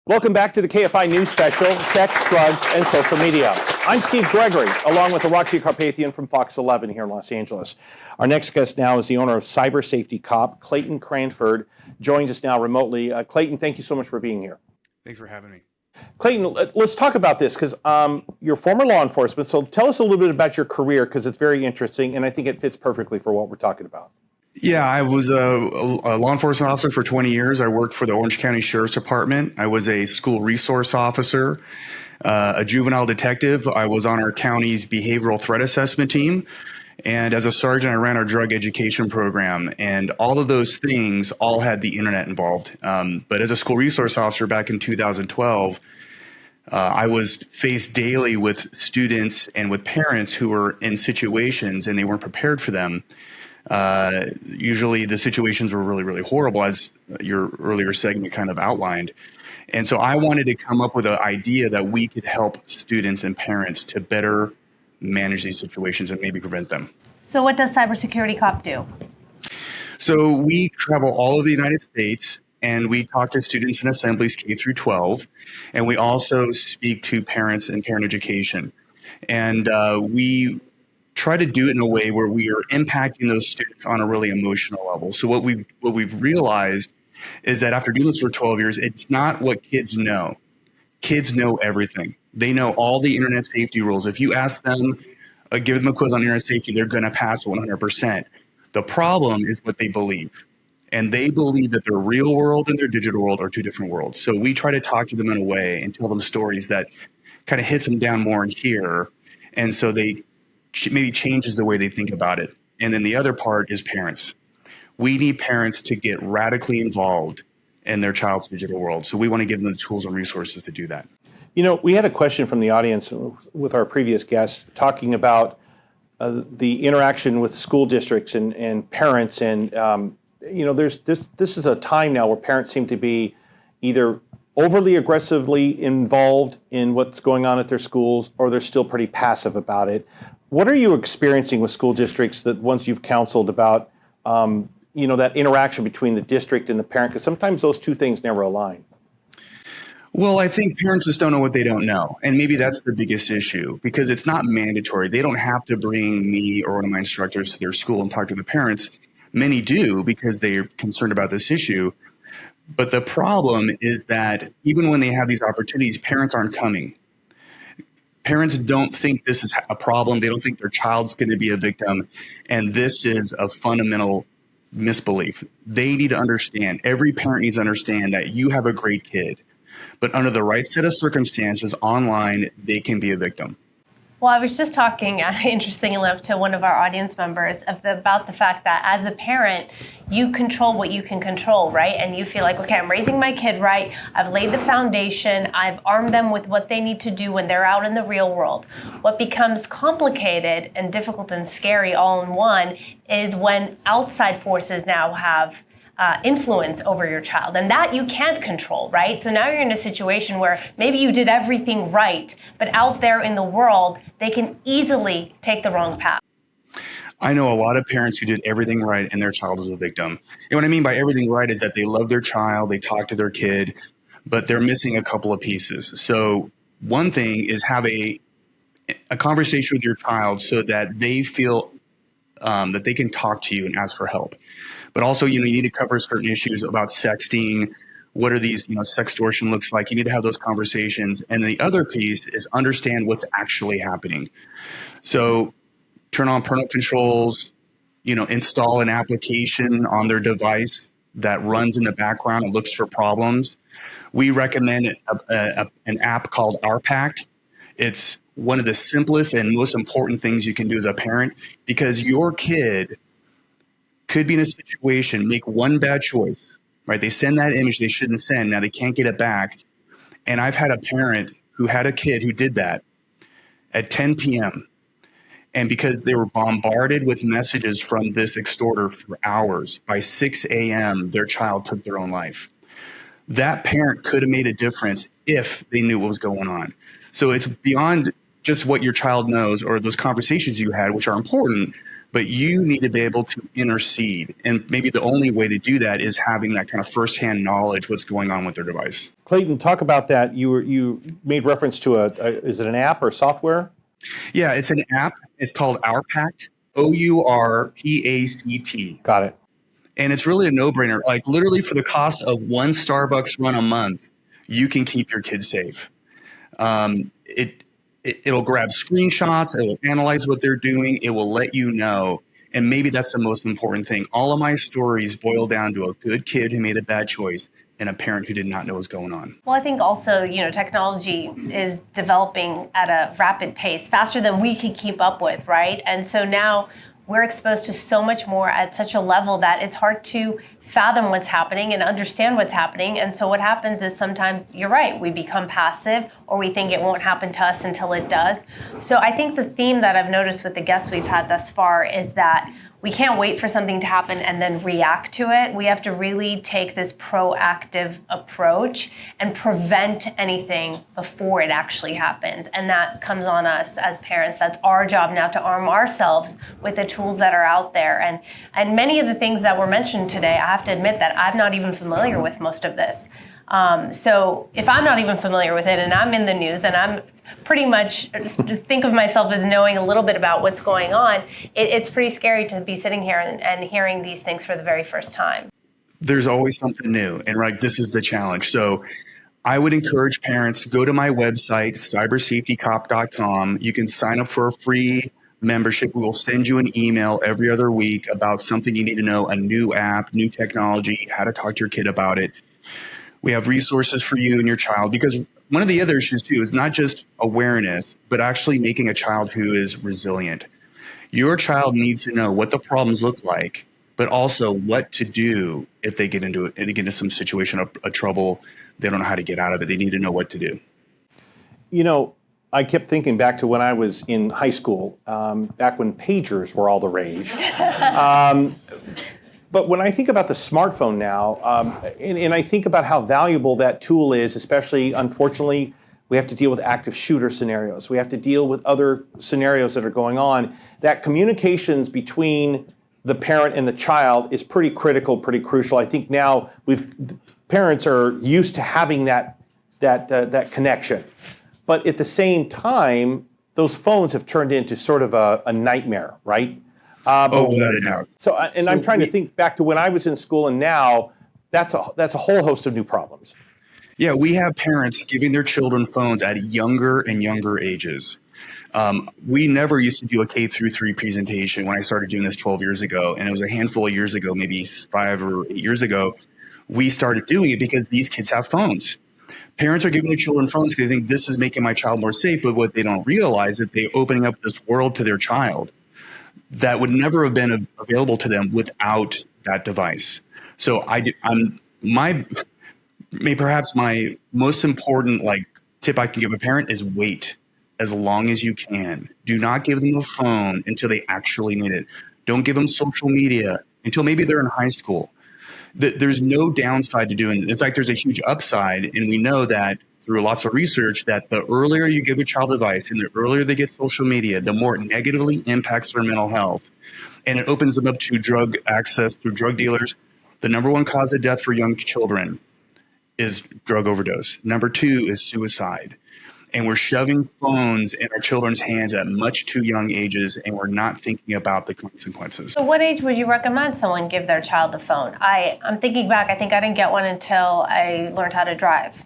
Welcome back to the KFI News Special, Sex, Drugs, and Social Media. I'm Steve Gregory, along with Arachi Carpathian from Fox 11 here in Los Angeles. Our next guest now is the owner of Cyber Safety Cop, Clayton Cranford, joins us now remotely. Clayton, thank you so much for being here. Thanks for having me. Clayton, let's talk about this, because you're former law enforcement, so tell us a little bit about your career, because it's very interesting, and I think it fits perfectly for what we're talking about. Yeah, I was a law enforcement officer for 20 years. I worked for the Orange County Sheriff's Department. I was a school resource officer, a juvenile detective. I was on our county's behavioral threat assessment team. And as a sergeant, I ran our drug education program. And all of those things all had the internet involved. But as a school resource officer back in 2012, I was faced daily with students and with parents who were in situations and they weren't prepared for them. Usually the situations were really, really horrible, as your earlier segment kind of outlined. And so I wanted to come up with an idea that we could help students and parents to better manage these situations and maybe prevent them. So what does Cybersecurity Cop do? So we travel all over the United States and we talk to students in assemblies K through 12. And we also speak to parents and parent education. And we try to do it in a way where we are impacting those students on a really emotional level. So what we've realized is that after doing this for 12 years, it's not what kids know. Kids know everything. They know all the internet safety rules. If you ask them, give them a quiz on internet safety, they're going to pass 100%. The problem is what they believe. And they believe that their real world and their digital world are two different worlds. So we try to talk to them in a way and tell them stories that kind of hits them down more in here. And so they maybe changes the way they think about it. And then the other part is parents. We need parents to get radically involved in their child's digital world. So we want to give them the tools and resources to do that. You know, we had a question from the audience with our previous guest talking about the interaction with school districts and parents. And, you know, this is a time now where parents seem to be either overly aggressively involved in what's going on at their schools, or they're still pretty passive about it. What are you experiencing with school districts that once you've counseled about, you know, that interaction between the district and the parent? Because sometimes those two things never align. Well, I think parents just don't know what they don't know. And maybe that's the biggest issue, because it's not mandatory. They don't have to bring me or one of my instructors to their school and talk to the parents. Many do because they're concerned about this issue. But the problem is that even when they have these opportunities, parents aren't coming. Parents don't think this is a problem. They don't think their child's going to be a victim. And this is a fundamental misbelief. They need to understand, every parent needs to understand that you have a great kid, but under the right set of circumstances online, they can be a victim. Well, I was just talking, interestingly enough, to one of our audience members about the fact that as a parent, you control what you can control, right? And you feel like, okay, I'm raising my kid right. I've laid the foundation. I've armed them with what they need to do when they're out in the real world. What becomes complicated and difficult and scary all in one is when outside forces now have influence over your child, and that you can't control, right? So now you're in a situation where maybe you did everything right, but out there in the world, they can easily take the wrong path. I know a lot of parents who did everything right and their child was a victim. And what I mean by everything right is that they love their child, they talk to their kid, but they're missing a couple of pieces. So one thing is have a conversation with your child so that they feel that they can talk to you and ask for help. But also, you need to cover certain issues about sexting. What are these, sextortion looks like? You need to have those conversations. And the other piece is understand what's actually happening. So turn on parental controls, install an application on their device that runs in the background and looks for problems. We recommend an app called RPact. It's one of the simplest and most important things you can do as a parent, because your kid could be in a situation, make one bad choice, right? They send that image they shouldn't send. Now they can't get it back. And I've had a parent who had a kid who did that at 10 p.m. And because they were bombarded with messages from this extorter for hours, by 6 a.m., their child took their own life. That parent could have made a difference if they knew what was going on. So it's beyond just what your child knows or those conversations you had, which are important. but you need to be able to intercede. And maybe the only way to do that is having that kind of firsthand knowledge what's going on with their device. Clayton, talk about that. You made reference to is it an app or software? Yeah, it's an app. It's called OurPact, OurPact. Got it. And it's really a no-brainer. Like literally for the cost of one Starbucks run a month, you can keep your kids safe. It'll grab screenshots. It will analyze what they're doing. It will let you know. And maybe that's the most important thing. All of my stories boil down to a good kid who made a bad choice and a parent who did not know what was going on. Well, I think also, technology is developing at a rapid pace, faster than we can keep up with, right? And so now we're exposed to so much more at such a level that it's hard to fathom what's happening and understand what's happening. And so what happens is sometimes, you're right, we become passive, or we think it won't happen to us until it does. So I think the theme that I've noticed with the guests we've had thus far is that we can't wait for something to happen and then react to it. We have to really take this proactive approach and prevent anything before it actually happens. And that comes on us as parents. That's our job now, to arm ourselves with the tools that are out there. And many of the things that were mentioned today, I have to admit that I'm not even familiar with most of this. So if I'm not even familiar with it and I'm in the news and I'm pretty much think of myself as knowing a little bit about what's going on, it's pretty scary to be sitting here and hearing these things for the very first time. There's always something new. And this is the challenge. So I would encourage parents, go to my website, cybersafetycop.com. You can sign up for a free membership. We will send you an email every other week about something you need to know, a new app, new technology, how to talk to your kid about it. We have resources for you and your child, because one of the other issues too is not just awareness, but actually making a child who is resilient. Your child needs to know what the problems look like, but also what to do if they get into some situation of trouble. They don't know how to get out of it. They need to know what to do. I kept thinking back to when I was in high school, back when pagers were all the rage. But when I think about the smartphone now, and I think about how valuable that tool is, especially, unfortunately, we have to deal with active shooter scenarios. We have to deal with other scenarios that are going on. That communications between the parent and the child is pretty critical, pretty crucial. I think now parents are used to having that connection. But at the same time, those phones have turned into sort of a nightmare, right? Without a doubt. So I'm trying to think back to when I was in school, and now that's a whole host of new problems. Yeah, we have parents giving their children phones at younger and younger ages. We never used to do a K through 3 presentation when I started doing this 12 years ago, and it was a handful of years ago, maybe 5 or 8 years ago, we started doing it because these kids have phones. Parents are giving their children phones because they think this is making my child more safe, but what they don't realize is they're opening up this world to their child that would never have been available to them without that device. So perhaps my most important tip I can give a parent is wait as long as you can. Do not give them the phone until they actually need it. Don't give them social media until maybe they're in high school. There's no downside to doing it. In fact, there's a huge upside, and we know that through lots of research that the earlier you give a child a device and the earlier they get social media, the more it negatively impacts their mental health. And it opens them up to drug access through drug dealers. The number one cause of death for young children is drug overdose. Number 2 is suicide. And we're shoving phones in our children's hands at much too young ages, and we're not thinking about the consequences. So what age would you recommend someone give their child a phone? I'm thinking back, I think I didn't get one until I learned how to drive.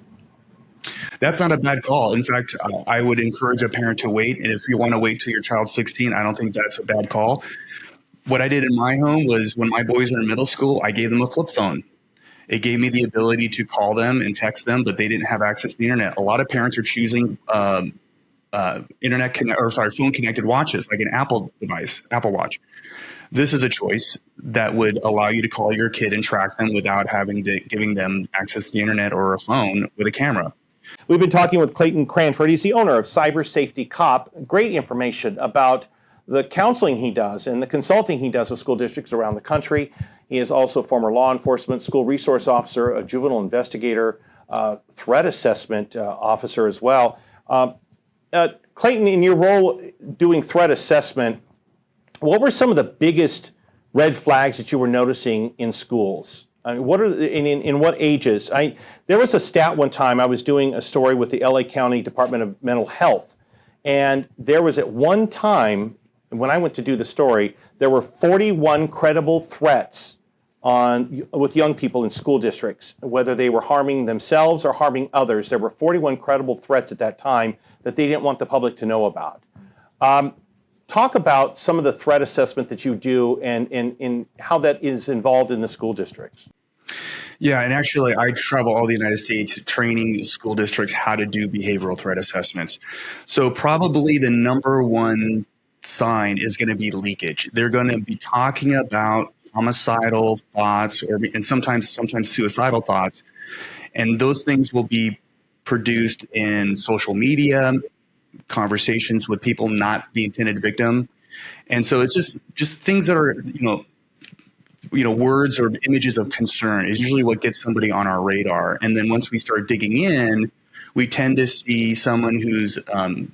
That's not a bad call. In fact, I would encourage a parent to wait. And if you want to wait till your child's 16, I don't think that's a bad call. What I did in my home was when my boys were in middle school, I gave them a flip phone. It gave me the ability to call them and text them, but they didn't have access to the internet. A lot of parents are choosing phone connected watches, like an Apple device, Apple Watch. This is a choice that would allow you to call your kid and track them without giving them access to the internet or a phone with a camera. We've been talking with Clayton Cranford. He's the owner of Cyber Safety Cop. Great information about the counseling he does and the consulting he does with school districts around the country. He is also a former law enforcement, school resource officer, a juvenile investigator, threat assessment officer as well. Clayton, in your role doing threat assessment, what were some of the biggest red flags that you were noticing in schools? I mean, what are in what ages? There was a stat one time I was doing a story with the LA County Department of Mental Health, and there was at one time when I went to do the story, there were 41 credible threats with young people in school districts, whether they were harming themselves or harming others. There were 41 credible threats at that time that they didn't want the public to know about. Talk about some of the threat assessment that you do and how that is involved in the school districts. Yeah, and actually, I travel all the United States training school districts how to do behavioral threat assessments. So probably the number one sign is going to be leakage. They're going to be talking about homicidal thoughts and sometimes suicidal thoughts, and those things will be produced in social media, conversations with people not the intended victim. And so it's just things that are, words or images of concern is usually what gets somebody on our radar. And then once we start digging in, we tend to see someone who's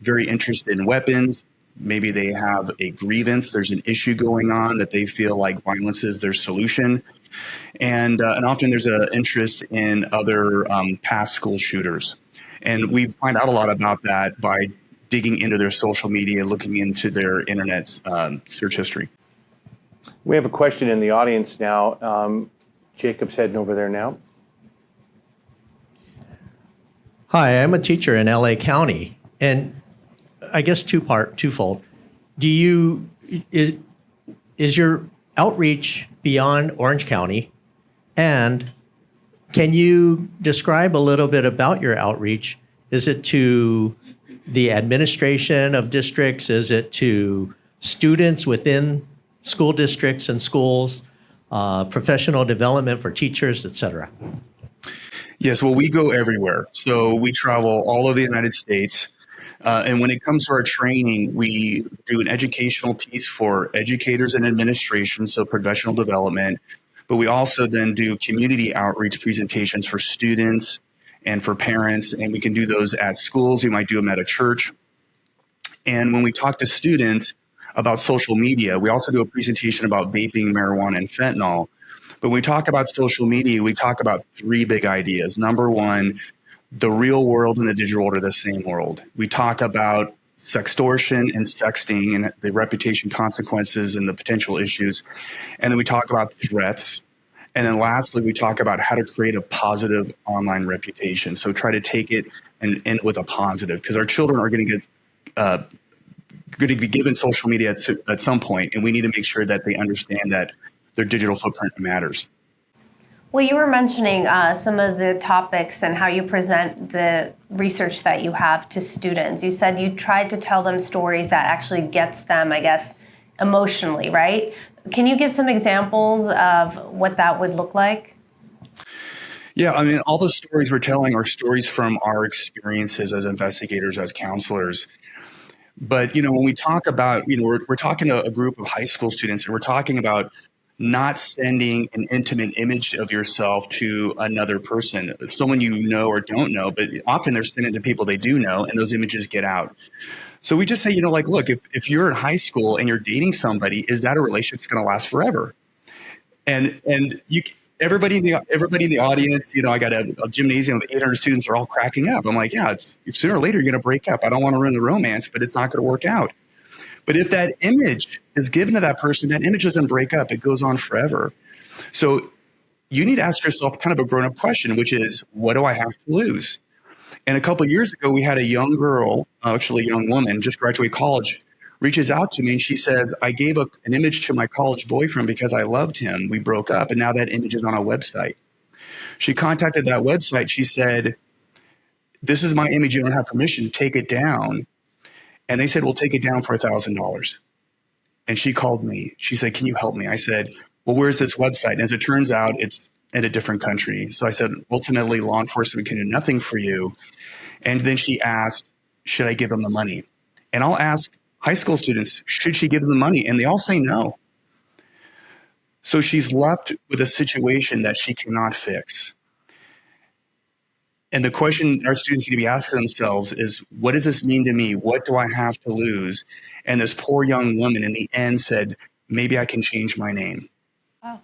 very interested in weapons. Maybe they have a grievance. There's an issue going on that they feel like violence is their solution. And often there's an interest in other past school shooters. And we find out a lot about that by digging into their social media, looking into their internet search history. We have a question in the audience now. Jacob's heading over there now. Hi, I'm a teacher in LA County, and I guess twofold. Is your outreach beyond Orange County? And can you describe a little bit about your outreach? Is it to the administration of districts? Is it to students within school districts and schools, professional development for teachers, et cetera? Yes, well, we go everywhere. So we travel all over the United States. And when it comes to our training, we do an educational piece for educators and administration, so professional development. But we also then do community outreach presentations for students and for parents. And we can do those at schools. We might do them at a church. And when we talk to students about social media, we also do a presentation about vaping, marijuana, and fentanyl. But when we talk about social media, we talk about three big ideas. Number one, the real world and the digital world are the same world. We talk about sextortion and sexting and the reputation consequences and the potential issues. And then we talk about threats. And then lastly, we talk about how to create a positive online reputation. So try to take it and end with a positive, because our children are going to be given social media at some point, and we need to make sure that they understand that their digital footprint matters. Well, you were mentioning some of the topics and how you present the research that you have to students. You said you tried to tell them stories that actually gets them, I guess, emotionally, right? Can you give some examples of what that would look like? Yeah, I mean, all the stories we're telling are stories from our experiences as investigators, as counselors. But, when we talk about, we're talking to a group of high school students, and we're talking about not sending an intimate image of yourself to another person, someone you know or don't know, but often they're sending it to people they do know, and those images get out. So we just say, look, if you're in high school and you're dating somebody, is that a relationship that's going to last forever? And everybody in the audience, I got a gymnasium with 800 students, are all cracking up. I'm like, yeah, sooner or later you're going to break up. I don't want to ruin the romance, but it's not going to work out. But if that image is given to that person, that image doesn't break up. It goes on forever. So you need to ask yourself kind of a grown-up question, which is, what do I have to lose? And a couple of years ago, we had a young girl, actually a young woman, just graduated college, reaches out to me and she says, I gave an image to my college boyfriend because I loved him. We broke up, and now that image is on a website. She contacted that website. She said, this is my image. You don't have permission. Take it down. And they said, we'll take it down for $1,000. And she called me. She said, can you help me? I said, well, where's this website? And as it turns out, it's in a different country. So I said, ultimately, law enforcement can do nothing for you. And then she asked, should I give them the money? And I'll ask high school students, should she give them the money? And they all say no. So she's left with a situation that she cannot fix. And the question our students need to be asking themselves is, what does this mean to me? What do I have to lose? And this poor young woman in the end said, maybe I can change my name. Wow.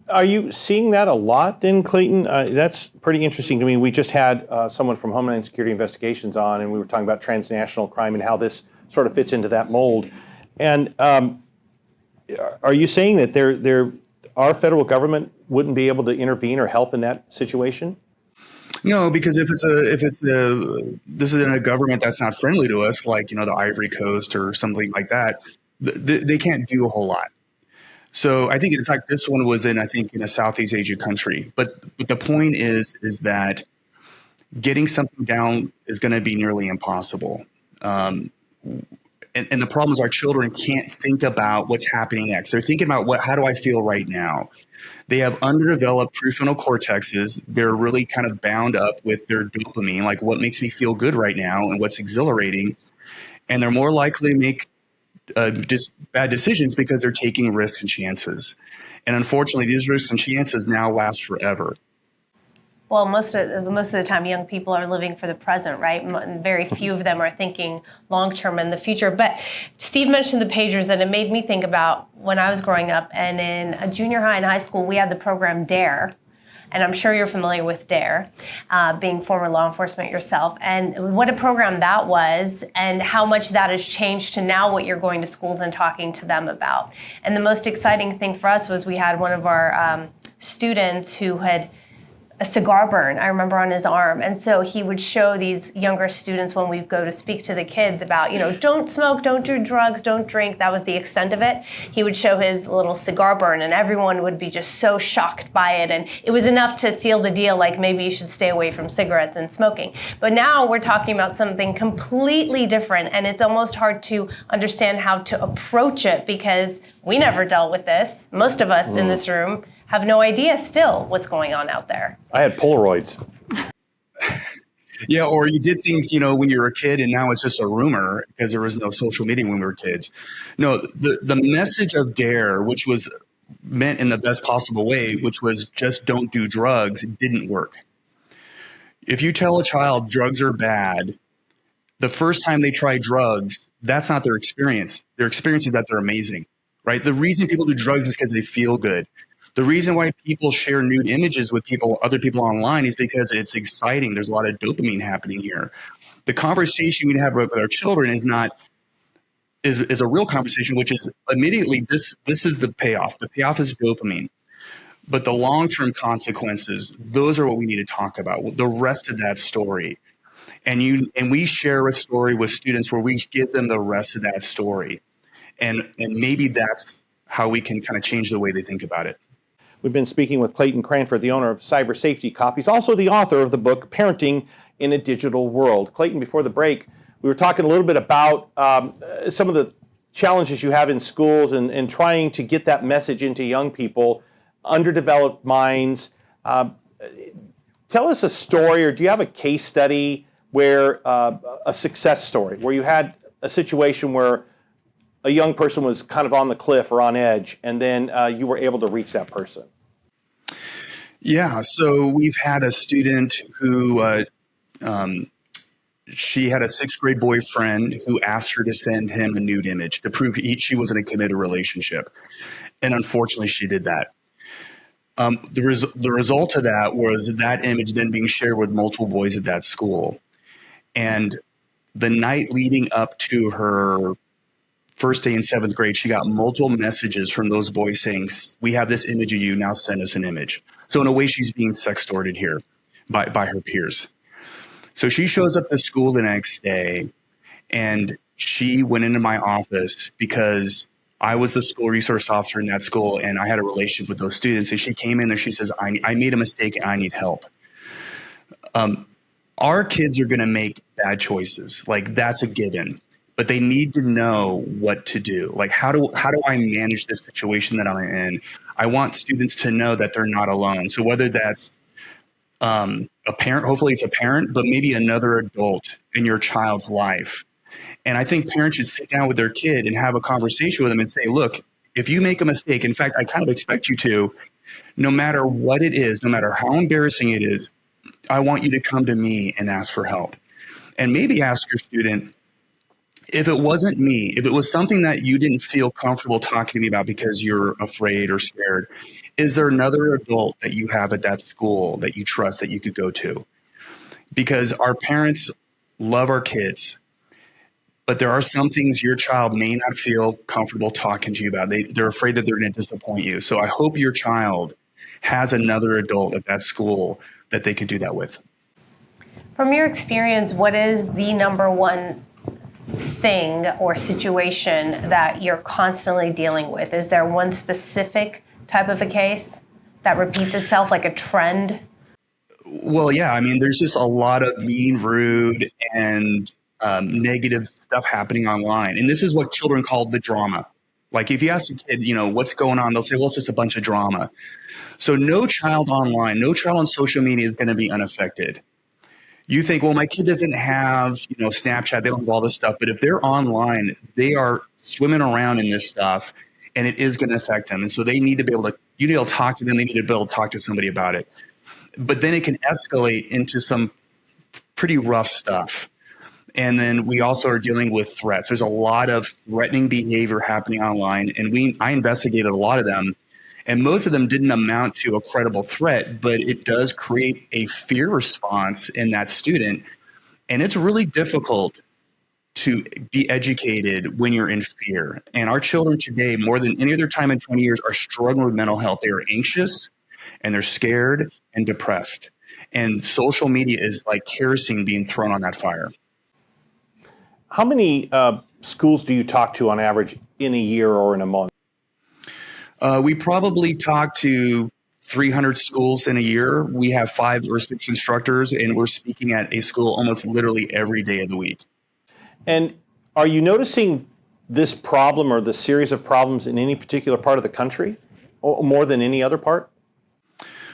Are you seeing that a lot then, Clayton? That's pretty interesting to me. We just had someone from Homeland Security Investigations on, and we were talking about transnational crime and how this sort of fits into that mold. And are you saying that our federal government wouldn't be able to intervene or help in that situation? No, because if this is in a government that's not friendly to us, like, the Ivory Coast or something like that, they can't do a whole lot. So I think, in fact, this one was in a Southeast Asia country. But the point is that getting something down is going to be nearly impossible. And the problem is our children can't think about what's happening next. They're thinking about how do I feel right now? They have underdeveloped prefrontal cortexes. They're really kind of bound up with their dopamine, like what makes me feel good right now and what's exhilarating. And they're more likely to make just bad decisions because they're taking risks and chances. And unfortunately, these risks and chances now last forever. Well, most of the time, young people are living for the present, right? Very few of them are thinking long-term in the future. But Steve mentioned the pagers, and it made me think about when I was growing up. And in a junior high and high school, we had the program DARE. And I'm sure you're familiar with DARE, being former law enforcement yourself, and what a program that was and how much that has changed to now what you're going to schools and talking to them about. And the most exciting thing for us was we had one of our students who had a cigar burn, I remember, on his arm. And so he would show these younger students when we go to speak to the kids about, don't smoke, don't do drugs, don't drink. That was the extent of it. He would show his little cigar burn and everyone would be just so shocked by it. And it was enough to seal the deal, like maybe you should stay away from cigarettes and smoking. But now we're talking about something completely different, and it's almost hard to understand how to approach it because we never dealt with this. Most of us in this room have no idea still what's going on out there. I had Polaroids. Yeah, or you did things, when you were a kid, and now it's just a rumor because there was no social media when we were kids. No, the message of DARE, which was meant in the best possible way, which was just don't do drugs, didn't work. If you tell a child drugs are bad, the first time they try drugs, that's not their experience. Their experience is that they're amazing, right? The reason people do drugs is because they feel good. The reason why people share nude images with other people online is because it's exciting. There's a lot of dopamine happening here. The conversation we have with our children is a real conversation, which is immediately this is the payoff. The payoff is dopamine. But the long-term consequences, those are what we need to talk about. The rest of that story. And we share a story with students where we give them the rest of that story. And maybe that's how we can kind of change the way they think about it. We've been speaking with Clayton Cranford, the owner of Cyber Safety Cop. He's also the author of the book, Parenting in a Digital World. Clayton, before the break, we were talking a little bit about some of the challenges you have in schools and trying to get that message into young people, underdeveloped minds. Tell us a story, or do you have a case study where a success story, where you had a situation where a young person was kind of on the cliff or on edge, and then you were able to reach that person? Yeah, so we've had a student who she had a sixth grade boyfriend who asked her to send him a nude image to prove she was in a committed relationship. And unfortunately, she did that. The result of that was that image then being shared with multiple boys at that school. And the night leading up to her first day in seventh grade, she got multiple messages from those boys saying, we have this image of you, now send us an image. So in a way, she's being sextorted here by her peers. So she shows up to school the next day, and she went into my office because I was the school resource officer in that school, and I had a relationship with those students. And she came in there, she says, I made a mistake and I need help. Our kids are going to make bad choices. Like, that's a given. But they need to know what to do. Like, how do I manage this situation that I'm in? I want students to know that they're not alone. So whether that's a parent, hopefully it's a parent, but maybe another adult in your child's life. And I think parents should sit down with their kid and have a conversation with them and say, look, if you make a mistake, in fact, I kind of expect you to, no matter what it is, no matter how embarrassing it is, I want you to come to me and ask for help. And maybe ask your student, if it wasn't me, if it was something that you didn't feel comfortable talking to me about because you're afraid or scared, is there another adult that you have at that school that you trust that you could go to? Because our parents love our kids, but there are some things your child may not feel comfortable talking to you about. They're afraid that they're going to disappoint you. So I hope your child has another adult at that school that they could do that with. From your experience, what is the number one thing or situation that you're constantly dealing with? Is there one specific type of a case that repeats itself, like a trend? Well, yeah. I mean, there's just a lot of mean, rude, and negative stuff happening online. And this is what children call the drama. Like if you ask a kid, what's going on, they'll say, well, it's just a bunch of drama. So no child online, no child on social media is going to be unaffected. You think, well, my kid doesn't have, Snapchat, they don't have all this stuff. But if they're online, they are swimming around in this stuff, and it is going to affect them. And so they need to be able to, you need to talk to them. They need to be able to talk to somebody about it. But then it can escalate into some pretty rough stuff. And then we also are dealing with threats. There's a lot of threatening behavior happening online, and I investigated a lot of them. And most of them didn't amount to a credible threat, but it does create a fear response in that student. And it's really difficult to be educated when you're in fear. And our children today, more than any other time in 20 years, are struggling with mental health. They are anxious and they're scared and depressed. And social media is like kerosene being thrown on that fire. How many schools do you talk to on average in a year or in a month? We probably talk to 300 schools in a year. We have 5 or 6 instructors, and we're speaking at a school almost literally every day of the week. And are you noticing this problem or the series of problems in any particular part of the country, or more than any other part?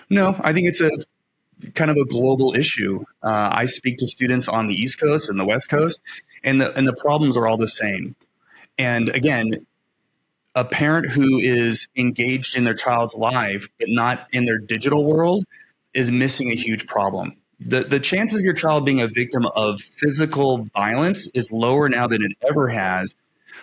No, I think it's a kind of a global issue. I speak to students on the East Coast and the West Coast, and the problems are all the same. And again, a parent who is engaged in their child's life but not in their digital world is missing a huge problem. The chances of your child being a victim of physical violence is lower now than it ever has,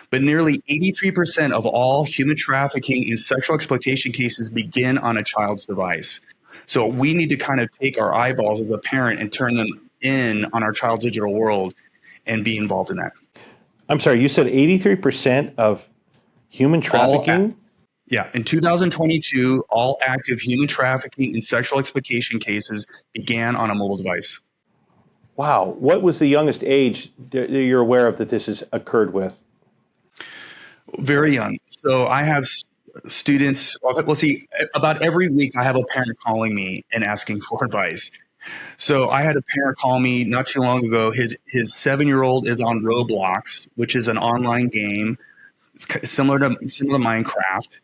but nearly 83% of all human trafficking and sexual exploitation cases begin on a child's device. So we need to kind of take our eyeballs as a parent and turn them in on our child's digital world and be involved in that. I'm sorry, you said 83% of human trafficking? Yeah. In 2022, all active human trafficking and sexual exploitation cases began on a mobile device. Wow. What was the youngest age that you're aware of that this has occurred with? Very young. So I have students, let's see, about every week I have a parent calling me and asking for advice. So I had a parent call me not too long ago. His 7-year-old is on Roblox, which is an online game. It's similar to Minecraft.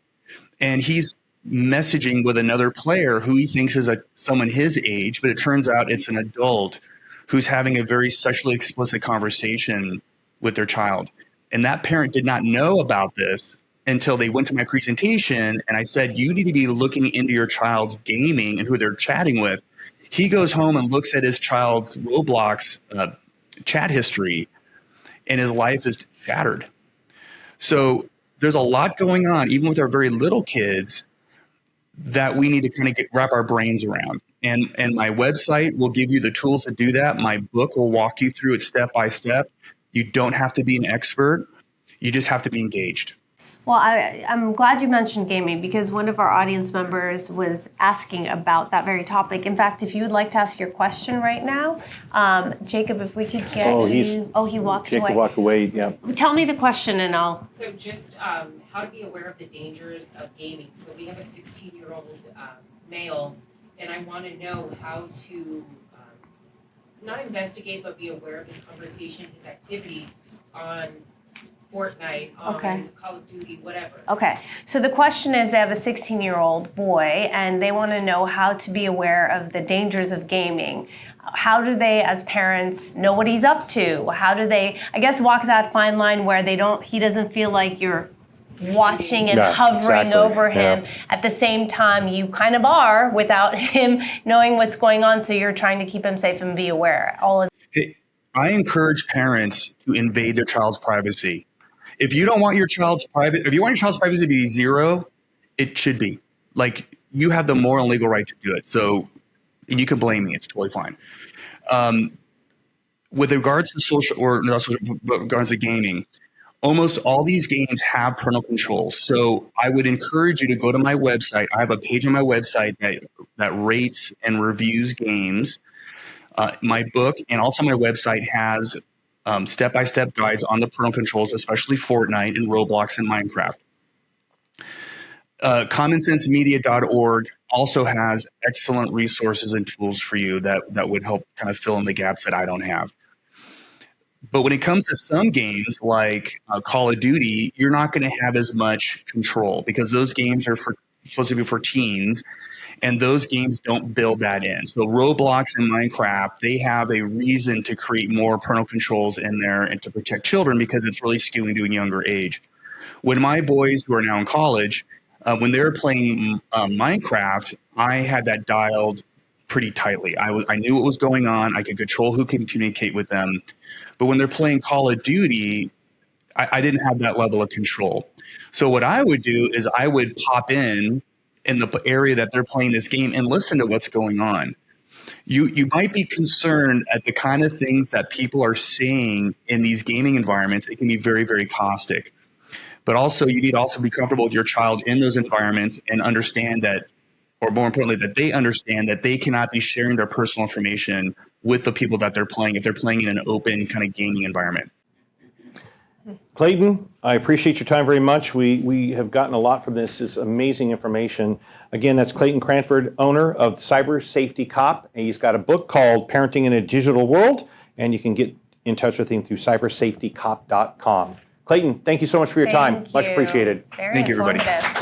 And he's messaging with another player who he thinks is someone his age, but it turns out it's an adult who's having a very sexually explicit conversation with their child. And that parent did not know about this until they went to my presentation. And I said, you need to be looking into your child's gaming and who they're chatting with. He goes home and looks at his child's Roblox chat history, and his life is shattered. So there's a lot going on, even with our very little kids, that we need to kind of wrap our brains around. And my website will give you the tools to do that. My book will walk you through it step by step. You don't have to be an expert. You just have to be engaged. Well, I'm glad you mentioned gaming, because one of our audience members was asking about that very topic. In fact, if you would like to ask your question right now, Jacob, if we could get he walked away. Jacob walked away, yeah. Tell me the question and I'll... So just how to be aware of the dangers of gaming. So we have a 16-year-old male, and I want to know how to not investigate, but be aware of his conversation, his activity on Fortnite, on Call of Duty, whatever. Okay, so the question is, they have a 16-year-old boy, and they want to know how to be aware of the dangers of gaming. How do they, as parents, know what he's up to? How do they, I guess, walk that fine line where he doesn't feel like you're watching and Yeah, hovering exactly. over him. At the same time, you kind of are without him knowing what's going on. So you're trying to keep him safe and be aware. All of I encourage parents to invade their child's privacy. If you want your child's privacy to be 0, it should be. Like, you have the moral and legal right to do it. So, and you can blame me. It's totally fine. With regards to regards to gaming, almost all these games have parental controls. So I would encourage you to go to my website. I have a page on my website that rates and reviews games. My book and also my website has step-by-step guides on the parental controls, especially Fortnite and Roblox and Minecraft. CommonSenseMedia.org also has excellent resources and tools for you that would help kind of fill in the gaps that I don't have. But when it comes to some games like Call of Duty, you're not going to have as much control because those games are supposed to be for teens, and those games don't build that in. So Roblox and Minecraft, they have a reason to create more parental controls in there and to protect children because it's really skewing to a younger age. When my boys, who are now in college, when they were playing Minecraft, I had that dialed pretty tightly. I knew what was going on. I could control who can communicate with them. But when they're playing Call of Duty, I didn't have that level of control. So what I would do is I would pop in the area that they're playing this game and listen to what's going on. You might be concerned at the kind of things that people are saying in these gaming environments. It can be very, very caustic. But also, you need to also be comfortable with your child in those environments and understand that, or more importantly, that they understand that they cannot be sharing their personal information with the people that they're playing if they're playing in an open kind of gaming environment. Clayton, I appreciate your time very much. We have gotten a lot from this. This is amazing information. Again, that's Clayton Cranford, owner of Cyber Safety Cop. And he's got a book called Parenting in a Digital World, and you can get in touch with him through cybersafetycop.com. Clayton, thank you so much for your time. Much appreciated. Very Thank you, everybody. informative.